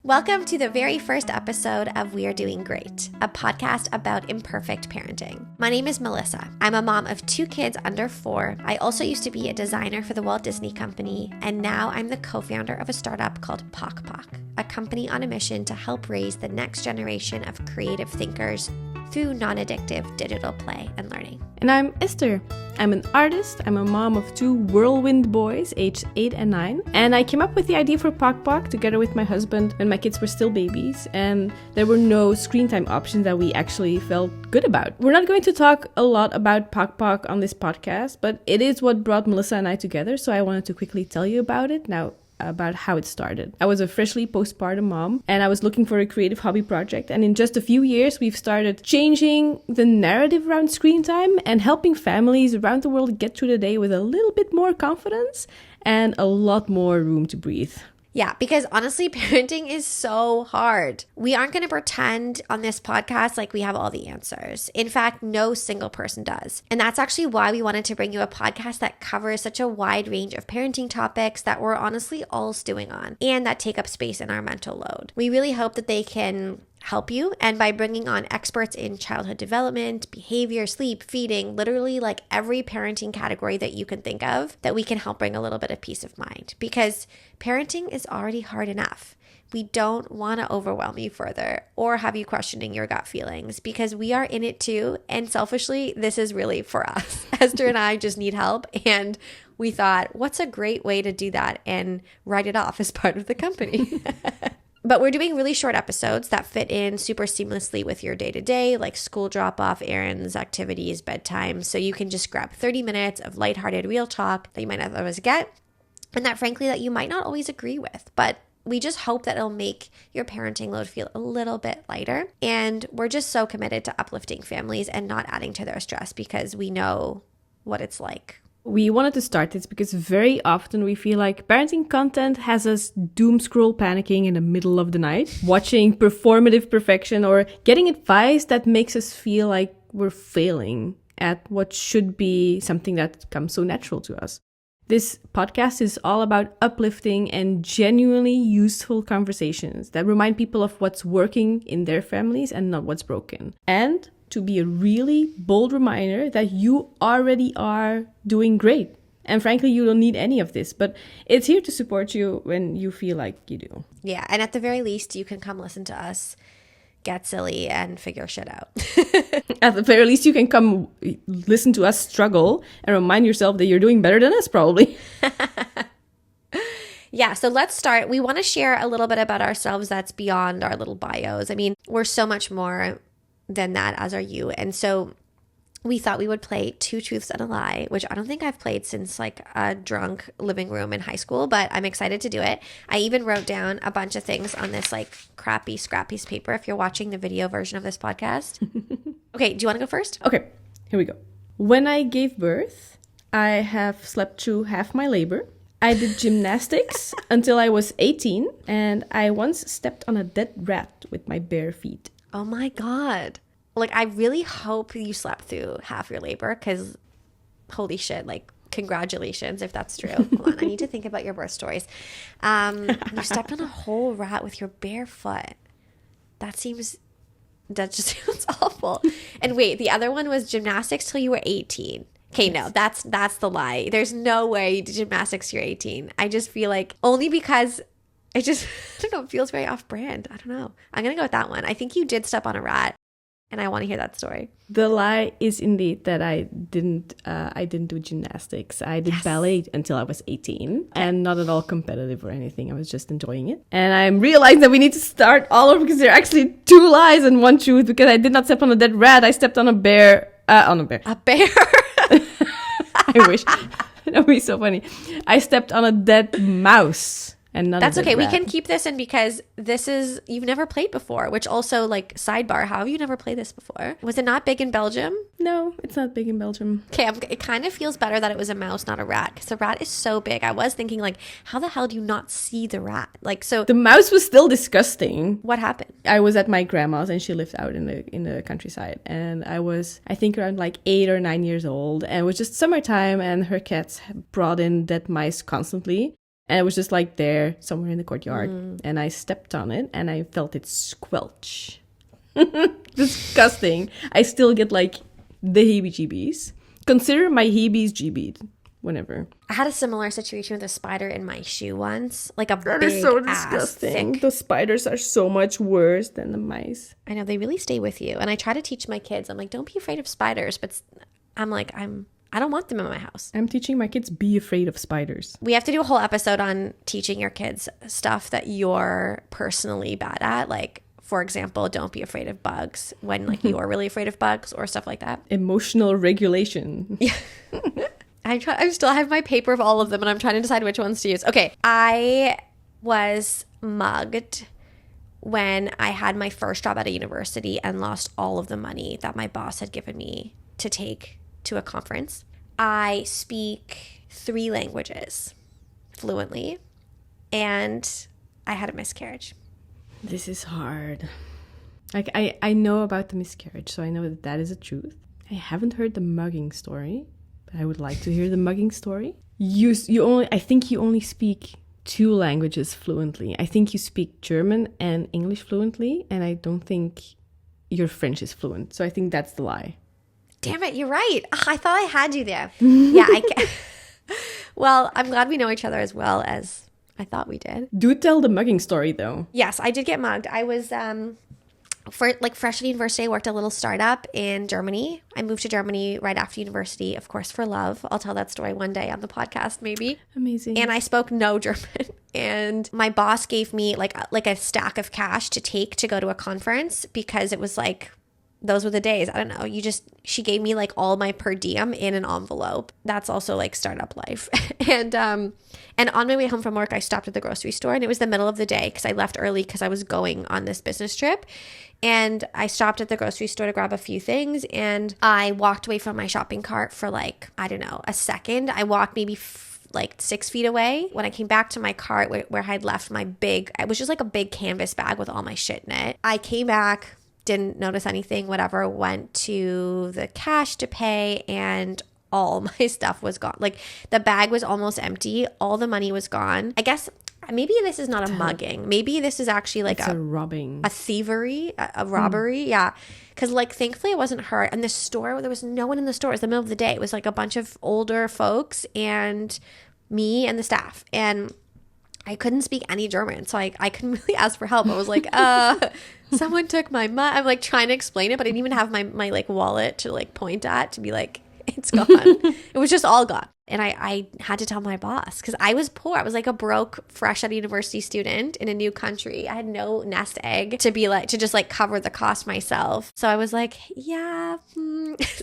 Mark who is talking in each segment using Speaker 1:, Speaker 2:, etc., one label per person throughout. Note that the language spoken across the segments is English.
Speaker 1: Welcome to the very first episode of We're Doing Great, a podcast about imperfect parenting. My name is Melissa. I'm a mom of 2 kids under 4. I also used to be a designer for the Walt Disney Company, and now I'm the co-founder of a startup called Poc Poc, a company on a mission to help raise the next generation of creative thinkers through non-addictive digital play and learning.
Speaker 2: And I'm Esther. I'm an artist. I'm a mom of 2 whirlwind boys, aged 8 and 9. And I came up with the idea for Poc Poc together with my husband when my kids were still babies. And there were no screen time options that we actually felt good about. We're not going to talk a lot about Poc Poc on this podcast, but it is what brought Melissa and I together. So I wanted to quickly tell you about it now. About how it started. I was a freshly postpartum mom and I was looking for a creative hobby project, and in just a few years we've started changing the narrative around screen time and helping families around the world get through the day with a little bit more confidence and a lot more room to breathe.
Speaker 1: Yeah, because honestly, parenting is so hard. We aren't going to pretend on this podcast like we have all the answers. In fact, no single person does. And that's actually why we wanted to bring you a podcast that covers such a wide range of parenting topics that we're honestly all stewing on and that take up space in our mental load. We really hope that they can help you, and by bringing on experts in childhood development, behavior, sleep, feeding, literally like every parenting category that you can think of, that we can help bring a little bit of peace of mind, because parenting is already hard enough. We don't want to overwhelm you further or have you questioning your gut feelings, because we are in it too, and selfishly this is really for us. Esther and I just need help, and we thought, what's a great way to do that and write it off as part of the company. But we're doing really short episodes that fit in super seamlessly with your day-to-day, like school drop-off, errands, activities, bedtime. So you can just grab 30 minutes of lighthearted real talk that you might not otherwise get, and that frankly that you might not always agree with. But we just hope that it'll make your parenting load feel a little bit lighter. And we're just so committed to uplifting families and not adding to their stress, because we know what it's like.
Speaker 2: We wanted to start this because very often we feel like parenting content has us doom scroll panicking in the middle of the night, watching performative perfection or getting advice that makes us feel like we're failing at what should be something that comes so natural to us. This podcast is all about uplifting and genuinely useful conversations that remind people of what's working in their families and not what's broken. And to be a really bold reminder that you already are doing great. And frankly, you don't need any of this, but it's here to support you when you feel like you do.
Speaker 1: Yeah, and at the very least, you can come listen to us get silly and figure shit out.
Speaker 2: At the very least, you can come listen to us struggle and remind yourself that you're doing better than us, probably.
Speaker 1: Yeah, so let's start. We want to share a little bit about ourselves that's beyond our little bios. I mean, we're so much more than that, as are you. And so we thought we would play 2 truths and a lie, which I don't think I've played since like a drunk living room in high school, but I'm excited to do it. I even wrote down a bunch of things on this like crappy scrap piece of paper if you're watching the video version of this podcast. Okay, do you want to go first?
Speaker 2: Okay, here we go. When I gave birth, I have slept through half my labor. I did gymnastics until I was 18, and I once stepped on a dead rat with my bare feet.
Speaker 1: Oh my God. Like, I really hope you slept through half your labor, because holy shit, like, congratulations if that's true. Hold on, I need to think about your birth stories. You stepped on a whole rat with your bare foot. That just sounds awful. And wait, the other one was gymnastics till you were 18. Okay, no, that's the lie. There's no way you did gymnastics till you're 18. I just feel like only because it just, I don't know, it feels very off-brand. I don't know. I'm going to go with that one. I think you did step on a rat, and I want to hear that story.
Speaker 2: The lie is indeed that I didn't do gymnastics. I did ballet until I was 18, and not at all competitive or anything. I was just enjoying it. And I'm realizing that we need to start all over, because there are actually 2 lies and 1 truth, because I did not step on a dead rat. I stepped on a bear. A bear? I wish. That would be so funny. I stepped on a dead mouse. And none
Speaker 1: That's
Speaker 2: of
Speaker 1: okay.
Speaker 2: rat.
Speaker 1: We can keep this in, because you've never played before, which also, like, sidebar, how have you never played this before? Was it not big in Belgium?
Speaker 2: No, it's not big in Belgium.
Speaker 1: Okay, it kind of feels better that it was a mouse, not a rat, because the rat is so big. I was thinking, like, how the hell do you not see the rat? Like, so
Speaker 2: the mouse was still disgusting.
Speaker 1: What happened?
Speaker 2: I was at my grandma's, and she lived out in the countryside, and I was, I think, around like 8 or 9 years old, and it was just summertime, and her cats brought in dead mice constantly. And it was just like there somewhere in the courtyard. And I stepped on it and I felt it squelch. Disgusting. I still get like the heebie-jeebies. Consider my heebies-jeebied whenever.
Speaker 1: I had a similar situation with a spider in my shoe once. Like a
Speaker 2: That
Speaker 1: big
Speaker 2: is so
Speaker 1: ass,
Speaker 2: disgusting.
Speaker 1: thick.
Speaker 2: The spiders are so much worse than the mice.
Speaker 1: I know, they really stay with you. And I try to teach my kids, I'm like, don't be afraid of spiders. But I'm like, I don't want them in my house.
Speaker 2: I'm teaching my kids be afraid of spiders.
Speaker 1: We have to do a whole episode on teaching your kids stuff that you're personally bad at. Like, for example, don't be afraid of bugs when like you're really afraid of bugs or stuff like that.
Speaker 2: Emotional regulation.
Speaker 1: Yeah. I still have my paper of all of them and I'm trying to decide which ones to use. Okay. I was mugged when I had my first job at a university and lost all of the money that my boss had given me to take to a conference. I speak 3 languages fluently and I had a miscarriage.
Speaker 2: This is hard. Like I know about the miscarriage, so I know that that is a truth. I haven't heard the mugging story, but I would like to hear the mugging story. I think you only speak 2 languages fluently. I think you speak German and English fluently, and I don't think your French is fluent. So I think that's the lie.
Speaker 1: Damn it, you're right. Ugh, I thought I had you there. Yeah, well, I'm glad we know each other as well as I thought we did.
Speaker 2: Do tell the mugging story though.
Speaker 1: Yes, I did get mugged. I was for like fresh at university, I worked a little startup in Germany. I moved to Germany right after university, of course, for love. I'll tell that story one day on the podcast, maybe.
Speaker 2: Amazing.
Speaker 1: And I spoke no German. And my boss gave me like a stack of cash to take to go to a conference because it was like, those were the days. I don't know. She gave me like all my per diem in an envelope. That's also like startup life. And on my way home from work, I stopped at the grocery store and it was the middle of the day because I left early because I was going on this business trip. And I stopped at the grocery store to grab a few things and I walked away from my shopping cart for like, I don't know, a second. I walked maybe like 6 feet away. When I came back to my cart where I had left my it was just like a big canvas bag with all my shit in it. I came back, didn't notice anything, whatever, went to the cash to pay and all my stuff was gone. Like the bag was almost empty. All the money was gone. I guess maybe this is not a mugging. Maybe this is actually like
Speaker 2: a robbing.
Speaker 1: A thievery, a robbery. Yeah. Because like thankfully I wasn't hurt. And the store, there was no one in the store. It was the middle of the day. It was like a bunch of older folks and me and the staff. And I couldn't speak any German, so I couldn't really ask for help. I was like, someone took my money. I'm like trying to explain it, but I didn't even have my like wallet to like point at to be like, it's gone. It was just all gone. And I had to tell my boss because I was poor. I was like a broke, fresh out of university student in a new country. I had no nest egg to be like, to just like cover the cost myself. So I was like, yeah.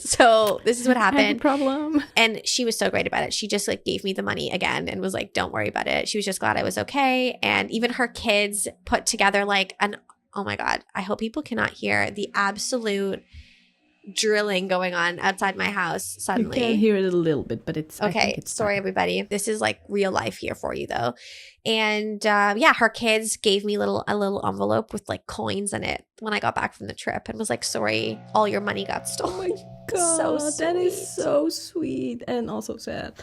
Speaker 1: So this is what happened.
Speaker 2: I have a problem.
Speaker 1: And she was so great about it. She just like gave me the money again and was like, don't worry about it. She was just glad I was okay. And even her kids put together like oh my God, I hope people cannot hear the absolute drilling going on outside my house suddenly.
Speaker 2: You can hear it a little bit, but it's
Speaker 1: okay. Sorry, everybody. This is like real life here for you, though. And yeah, her kids gave me a little envelope with like coins in it when I got back from the trip, and was like, "Sorry, all your money got stolen."
Speaker 2: Oh my God,
Speaker 1: so sweet.
Speaker 2: That is so sweet and also sad.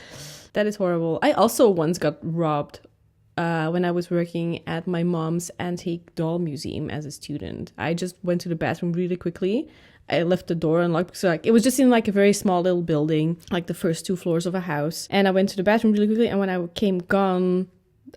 Speaker 2: That is horrible. I also once got robbed. When I was working at my mom's antique doll museum as a student. I just went to the bathroom really quickly. I left the door unlocked. So like, it was just in like a very small little building, like the first 2 floors of a house. And I went to the bathroom really quickly. And when I came gone,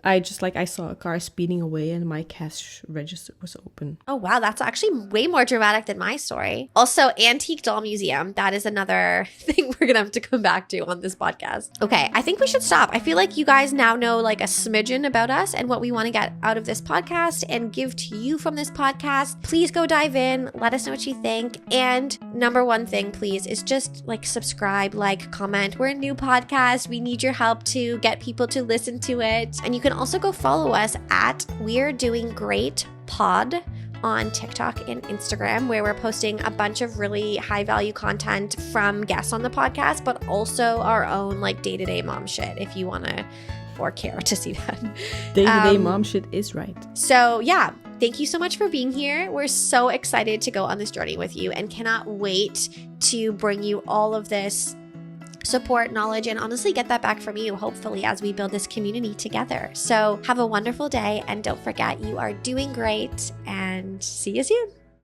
Speaker 2: I saw a car speeding away and my cash register was open.
Speaker 1: Oh, wow. That's actually way more dramatic than my story. Also, antique doll museum. That is another thing we're going to have to come back to on this podcast. Okay. I think we should stop. I feel like you guys now know like a smidgen about us and what we want to get out of this podcast and give to you from this podcast. Please go dive in. Let us know what you think. And number one thing, please, is just like subscribe, like, comment. We're a new podcast. We need your help to get people to listen to it. And you can also go follow us at We're Doing Great Pod on TikTok and Instagram, where we're posting a bunch of really high value content from guests on the podcast, but also our own like day-to-day mom shit if you want to or care to see that.
Speaker 2: Day-to-day mom shit is right.
Speaker 1: So yeah, thank you so much for being here. We're so excited to go on this journey with you and cannot wait to bring you all of this support, knowledge, and honestly get that back from you, hopefully, as we build this community together. So have a wonderful day, and don't forget, you are doing great, and see you soon.